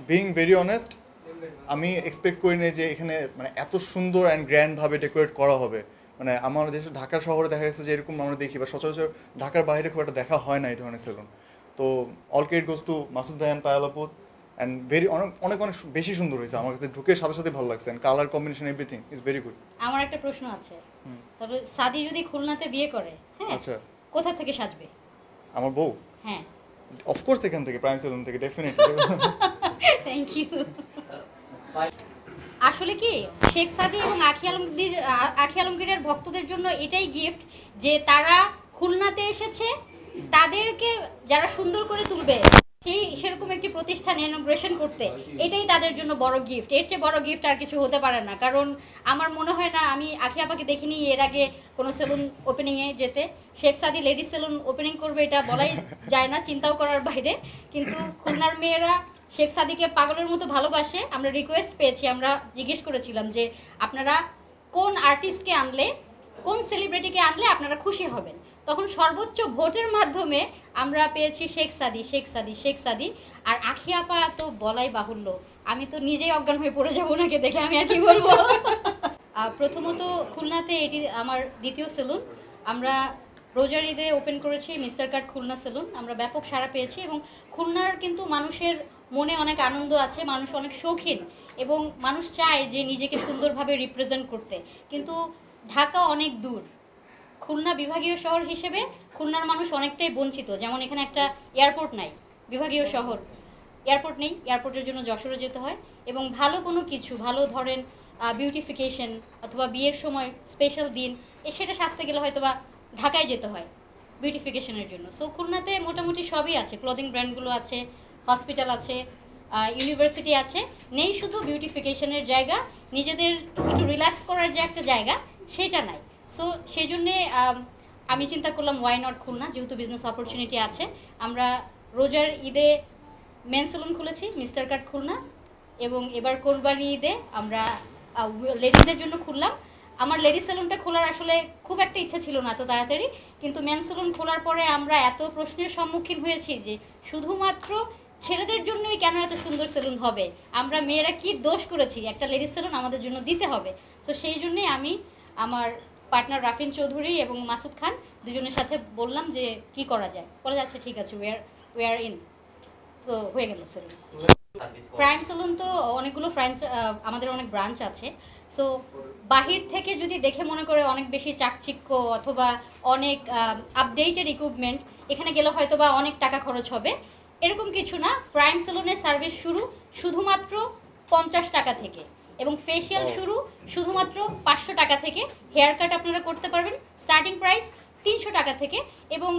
Being very honest, আমি expect করিনি যে এখানে মানে এত সুন্দর অ্যান্ড গ্র্যান্ডভাবে ডেকোরেট করা হবে। মানে আমার দেশে ঢাকা শহরে দেখা গেছে যে এরকম আমরা দেখি বা সচরাচর ঢাকার বাইরে খুব একটা দেখা হয় না এই ধরনের সেলুন। তো all credit goes to Masud ভাই অ্যান্ড পায়াল আপু, অ্যান্ড ভেরি অনেক অনেক অনেক বেশি সুন্দর হয়েছে। আমার কাছে ঢুকে সাথে সাথে ভালো লাগছে, colour combination everything is very good. আমার একটা প্রশ্ন আছে, তবে সাদি যদি খুলনাতে বিয়ে করে, হ্যাঁ, আচ্ছা, কোথা থেকে সাজবে? আমার বউ হ্যাঁ, অফকোর্স এখান থেকে, প্রাইম সেলুন থেকে, ডেফিনেটলি। Thank you. আসলে কি শেখ সাদি এবং আখি আলমগীরের ভক্তদের জন্য এটাই গিফট যে তারা খুলনাতে এসেছে, তাদেরকে যারা সুন্দর করে তুলবে সেরকম একটি প্রতিষ্ঠান ইনগ্রেশন করতে, এটাই তাদের জন্য বড় গিফট। এর চেয়ে বড় গিফট আর কিছু হতে পারে না। কারণ আমার মনে হয় না, আমি আখি আপাকে দেখিনি এর আগে কোনো সেলুন ওপেনিংয়ে যেতে। শেখ সাদি লেডিস সেলুন ওপেনিং করবে এটা বলাই যায় না, চিন্তাও করার বাইরে। কিন্তু খুলনার মেয়েরা শেখ সাদিকে পাগলের মতো ভালোবাসে। আমরা রিকোয়েস্ট পেয়েছি, আমরা জিজ্ঞেস করেছিলাম যে আপনারা কোন আর্টিস্টকে আনলে, কোন সেলিব্রিটিকে আনলে আপনারা খুশি হবেন। তখন সর্বোচ্চ ভোটের মাধ্যমে আমরা পেয়েছি শেখ সাদি, শেখ সাদি, শেখ সাদি। আর আখি আপা তো বলাই বাহুল্য, আমি তো নিজেই অজ্ঞান হয়ে পড়ে যাবো ওনাকে দেখে, আমি আর কি বলবো। প্রথমত খুলনাতে এটি আমার দ্বিতীয় সেলুন। আমরা রোজার ঈদে ওপেন করেছি মিস্টার কাট খুলনা সেলুন। আমরা ব্যাপক সাড়া পেয়েছি এবং খুলনার কিন্তু মানুষের মনে অনেক আনন্দ আছে, মানুষ অনেক শৌখিন এবং মানুষ চায় যে নিজেকে সুন্দরভাবে রিপ্রেজেন্ট করতে। কিন্তু ঢাকা অনেক দূর, খুলনা বিভাগীয় শহর হিসেবে খুলনার মানুষ অনেকটাই বঞ্চিত। যেমন এখানে একটা এয়ারপোর্ট নাই, বিভাগীয় শহর, এয়ারপোর্ট নেই, এয়ারপোর্টের জন্য যশোরে যেতে হয়। এবং ভালো কোনো কিছু, ভালো ধরেন বিউটিফিকেশন অথবা বিয়ের সময় স্পেশাল দিন, সেটা সাজতে গেলে হয়তো বা ঢাকায় যেতে হয় বিউটিফিকেশনের জন্য। সো খুলনাতে মোটামুটি সবই আছে, ক্লোদিং ব্র্যান্ডগুলো আছে, হসপিটাল আছে, ইউনিভার্সিটি আছে। নেই শুধু বিউটিফিকেশনের জায়গা, নিজেদের একটু রিল্যাক্স করার যে একটা জায়গা, সেটা নাই। সো সেই জন্যে আমি চিন্তা করলাম ওয়াই নট খুলনা, যেহেতু বিজনেস অপরচুনিটি আছে। আমরা রোজার ঈদে মেন সেলুন খুলেছি মিস্টার কাট খুলনা, এবং এবার কোরবানি ঈদে আমরা লেডিসদের জন্য খুললাম। আমার লেডিস সেলুনটা খোলার আসলে খুব একটা ইচ্ছা ছিল না এত তাড়াতাড়ি, কিন্তু মেন সেলুন খোলার পরে আমরা এত প্রশ্নের সম্মুখীন হয়েছি যে শুধুমাত্র ছেলেদের জন্যই কেন এত সুন্দর সেলুন হবে, আমরা মেয়েরা কি দোষ করেছি একটা লেডিস সেলুন আমাদের জন্য দিতে হবে। তো সেই জন্যেই আমি আমার পার্টনার রাফিন চৌধুরী এবং মাসুদ খান দুজনের সাথে বললাম যে কি করা যায়, বলে যাচ্ছে ঠিক আছে, উই আর ইন। তো হয়ে গেল সেলুন। প্রাইম সেলুন তো অনেকগুলো আমাদের অনেক ব্রাঞ্চ আছে। সো বাহির থেকে যদি দেখে মনে করে অনেক বেশি চাকচিক্য অথবা অনেক আপডেটেড ইকুইপমেন্ট, এখানে গেলে হয়তো বা অনেক টাকা খরচ হবে, এরকম কিছু না। প্রাইম সেলুনের সার্ভিস শুরু শুধুমাত্র 50 টাকা থেকে, এবং ফেসিয়াল শুরু শুধুমাত্র 500 টাকা থেকে। হেয়ার কাট আপনারা করতে পারবেন স্টার্টিং প্রাইস 300 টাকা থেকে। এবং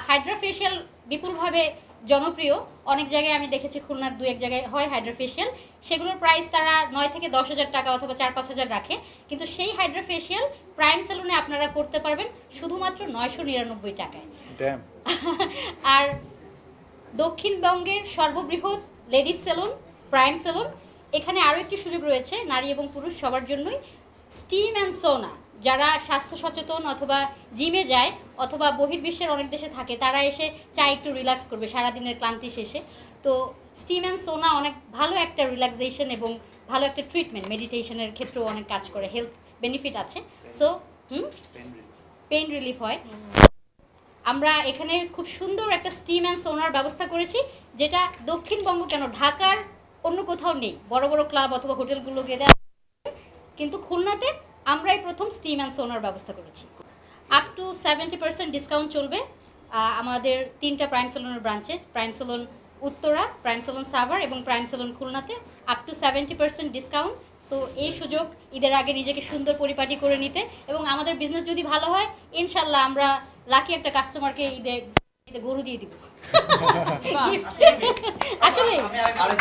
হাইড্রা ফেসিয়াল বিপুলভাবে জনপ্রিয়, অনেক জায়গায় আমি দেখেছি, খুলনার 2-1 জায়গায় হয় হাইড্রা ফেসিয়াল, সেগুলোর প্রাইস তারা 9 থেকে 10,000 টাকা অথবা 4-5 হাজার রাখে। কিন্তু সেই হাইড্রা ফেসিয়াল প্রাইম সেলুনে আপনারা করতে পারবেন শুধুমাত্র 999 টাকায়। আর দক্ষিণবঙ্গের সর্ববৃহৎ লেডিস সেলুন প্রাইম সেলুন। এখানে আরও একটি সুযোগ রয়েছে নারী এবং পুরুষ সবার জন্যই, স্টিম অ্যান্ড সোনা। যারা স্বাস্থ্য সচেতন অথবা জিমে যায় অথবা বহির্বিশ্বের অনেক দেশে থাকে, তারা এসে চায় একটু রিল্যাক্স করবে সারাদিনের ক্লান্তি শেষে। তো স্টিম অ্যান্ড সোনা অনেক ভালো একটা রিল্যাক্সেশন এবং ভালো একটা ট্রিটমেন্ট, মেডিটেশনের ক্ষেত্রেও অনেক কাজ করে, হেলথ বেনিফিট আছে। সো পেইন রিলিফ হয়। আমরা এখানে খুব সুন্দর একটা স্টিম অ্যান্ড সোনার ব্যবস্থা করেছি, যেটা দক্ষিণবঙ্গ কেন ঢাকার অন্য কোথাও নেই। বড় বড় ক্লাব অথবা হোটেলগুলো গেলে, কিন্তু খুলনাতে আমরাই প্রথম স্টিম অ্যান্ড সোনার ব্যবস্থা করেছি। আপ টু 70% ডিসকাউন্ট চলবে আমাদের 3টা প্রাইম সেলুনের ব্রাঞ্চে, prime salon Uttara, prime salon Savar এবং প্রাইম সেলুন খুলনাতে আপ টু 70% ডিসকাউন্ট। সো এই সুযোগ ঈদের আগে নিজেকে সুন্দর পরিপাটি করে নিতে, এবং আমাদের বিজনেস যদি ভালো হয় ইনশাল্লাহ আমরা লাকি একটা কাস্টমারকে ঈদে গরু দিয়ে দিব। আসলে